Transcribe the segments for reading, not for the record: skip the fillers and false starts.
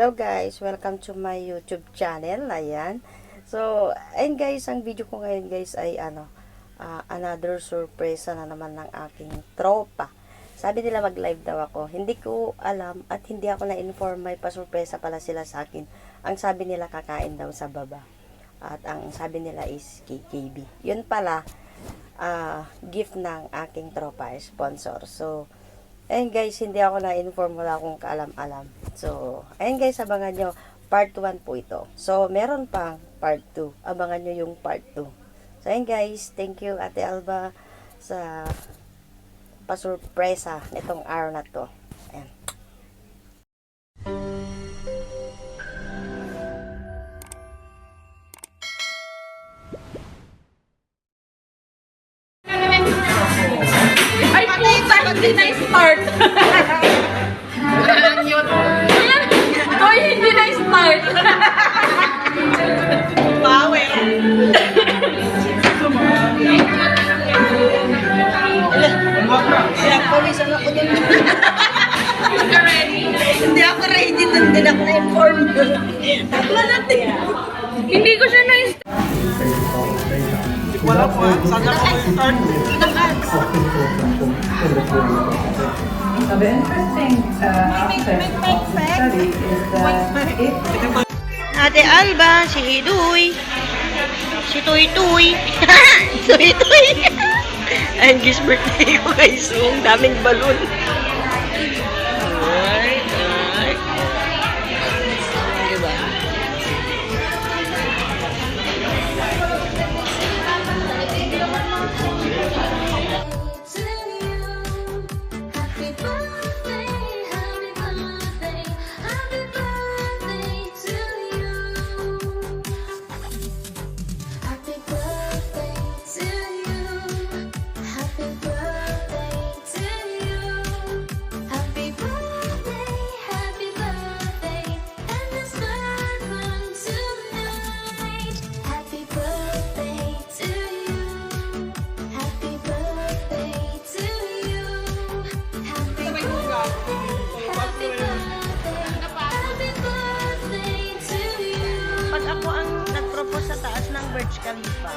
Hello guys, welcome to my YouTube channel. Ayan. So, ayun guys, ang video ko ngayon guys ay another surprise na naman ng aking tropa. Sabi nila mag-live daw ako. Hindi ko alam at hindi ako na-inform, may pa-surpresa pala sila sa akin. Ang sabi nila kakain daw sa baba. At ang sabi nila is KKB. Yun pala, gift ng aking tropa, sponsor. So, ayun guys, hindi ako na-inform, wala akong kaalam-alam. So, ayun guys, abangan nyo. Part 1 po ito. So, meron pang part 2. Abangan nyo yung part 2. So, ayun guys, thank you Ate Alba sa pasurpresa nitong araw na to. Ayan. Ay, puta, hindi na-start. Hoy, hindi na-start. Bawi. Pawisan ako dun. Ready? Hindi ako ready dun. Hindi ako na-inform dun. Takla natin. Hindi ko siya na-start. Wala po, sana po start. The interesting aspect of the study is that if Ate Alba, si Idoy, si Tuy Tuy, Tuy Tuy. Ayun guys, birthday ko guys. Ang daming balon. Alright, alright. Diba? Pag ako ang nag-propose sa taas ng Burj Khalifa.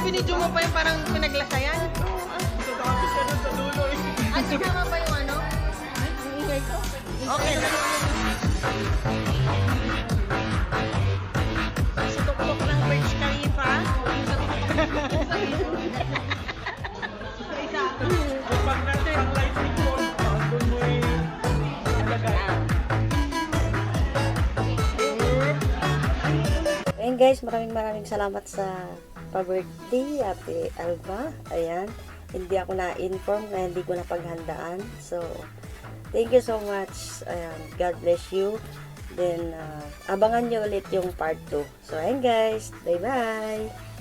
Binidyo mo pa yung parang pinaglasayan? Ay, sumama pa yung ano? Ang ingay ko. Okay na. Sa tuktok ng Burj Khalifa. Pag natin ang lightning bolt, doon mo ilagay. Ayun guys, maraming salamat sa pa-birthday, Ate Alba. Ayan. Hindi ako na-inform na hindi ko na paghandaan. So, thank you so much. Ayan. God bless you. Then, abangan nyo ulit yung part 2. So, ayun guys. Bye-bye.